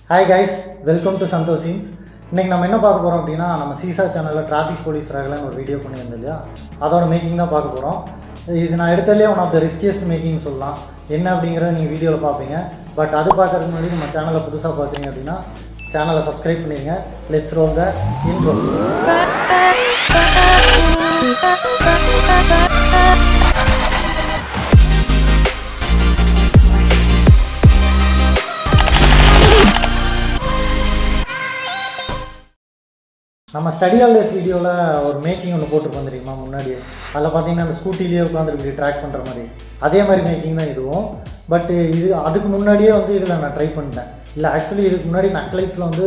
Hi guys, welcome to Santosh Scenes. இன்னைக்கு நம்ம என்ன பார்க்க போறோம் அப்படினா நம்ம சீசா சேனல்ல டிராஃபிக் போலீஸ் ரகலன்னு ஒரு வீடியோ பண்ணியிருந்தோம் இல்லையா, அதோட மேக்கிங் தான் பார்க்க போறோம். இது நான் எடுத்ததுலயே one of the riskiest making சொல்லலாம். என்ன அப்படிங்கறத நீங்க வீடியோல பாப்பீங்க. பட் அது பார்க்கறதுக்கு முன்னாடி நம்ம சேனலை புதுசா பாக்குறீங்க அப்படினா சேனலை சப்ஸ்கிரைப் பண்ணிருங்க. Let's role the intro. நம்ம ஸ்டடி ஆல்டேஸ் வீடியோவில் ஒரு மேக்கிங் ஒன்று போட்டுருப்போம் தெரியுமா முன்னாடியே. அதில் பார்த்தீங்கன்னா அந்த ஸ்கூட்டிலேயே உட்காந்து இப்படி ட்ராக் பண்ணுற மாதிரி அதே மாதிரி மேக்கிங் தான் இதுவும். பட் இது அதுக்கு முன்னாடியே வந்து இதில் நான் ட்ரை பண்ணிட்டேன். இல்லை ஆக்சுவலி இதுக்கு முன்னாடி நக்லைட்ஸில் வந்து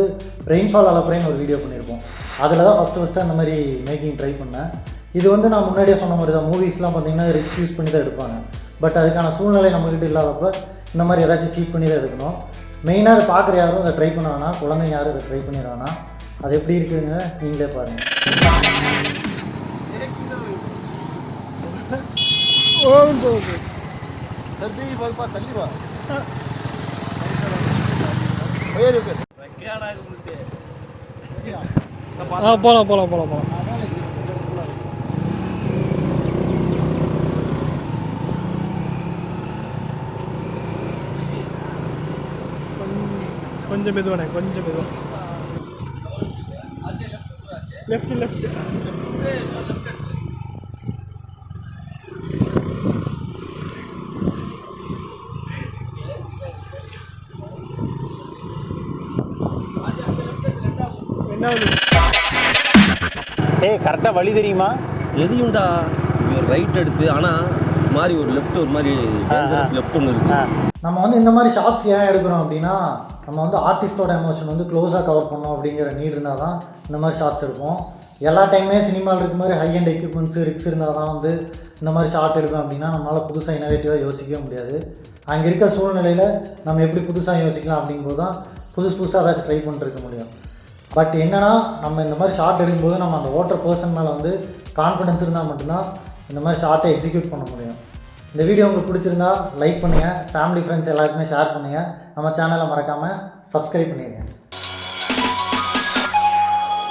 ரெயின்ஃபால் அளப்புறேன்னு ஒரு வீடியோ பண்ணியிருப்போம். அதில் தான் ஃபஸ்ட்டு அந்த மாதிரி மேக்கிங் ட்ரை பண்ணேன். இது வந்து நான் முன்னாடியே சொன்ன மாதிரி தான், மூவிஸ்லாம் பார்த்தீங்கன்னா ரிக்ஸ் யூஸ் பண்ணி தான் எடுப்பாங்க. பட் அதுக்கான சூழ்நிலை நம்மக்கிட்ட இல்லாதப்போ இந்த மாதிரி ஏதாச்சும் சீட் பண்ணி தான் எடுக்கணும். மெயினாக அதை பார்க்குற யாரும் அதை ட்ரை பண்ண வேணாம், குழந்தைங்க யாரும் அதை ட்ரை பண்ணிடுவானா. அது எப்படி இருக்குதுங்க நீங்களே பாருங்கள். போகலாம் கொஞ்சம் மெதுவானே, கொஞ்சம் மெதுவா. லெஃப்ட் கரெக்டாக வழி தெரியுமா? எதையும்டா ரைட் எடுத்து, ஆனால் மாதிரி ஒரு லெஃப்ட், ஒரு மாதிரி லெஃப்ட் ஒன்று இருக்குது. நம்ம வந்து இந்த மாதிரி ஷார்ட்ஸ் ஏன் எடுக்கிறோம் அப்படின்னா, நம்ம வந்து ஆர்டிஸ்டோட எமோஷன் வந்து க்ளோஸாக கவர் பண்ணோம் அப்படிங்கிற நீட் இருந்தால் தான் இந்த மாதிரி ஷார்ட்ஸ் எடுப்போம். எல்லா டைமே சினிமாவில் இருக்க மாதிரி ஹை அண்ட் எக்யூப்மெண்ட்ஸு ரிக்ஸ் இருந்தால் தான் வந்து இந்த மாதிரி ஷார்ட் எடுப்பேன் அப்படின்னா நம்மளால் புதுசாக இனோவேட்டிவாக யோசிக்கவே முடியாது. அங்கே இருக்க சூழ்நிலையில் நம்ம எப்படி புதுசாக யோசிக்கலாம் அப்படிங்கும்போது தான் புதுசாக ஏதாச்சும் ட்ரை பண்ணிருக்க முடியும். பட் என்னென்னா, நம்ம இந்த மாதிரி ஷார்ட் எடுக்கும்போது நம்ம அந்த ஓட்டர் பர்சன் மேலே வந்து கான்ஃபிடன்ஸ் இருந்தால் மட்டும்தான் இந்த மாதிரி ஷார்ட்டை எக்ஸிக்யூட் பண்ண முடியும். இந்த வீடியோ உங்களுக்கு பிடிச்சிருந்தா லைக் பண்ணுங்கள், ஃபேமிலி ஃப்ரெண்ட்ஸ் எல்லாருக்குமே ஷேர் பண்ணுங்கள், நம்ம சேனலை மறக்காமல் சப்ஸ்கிரைப் பண்ணிடுங்க.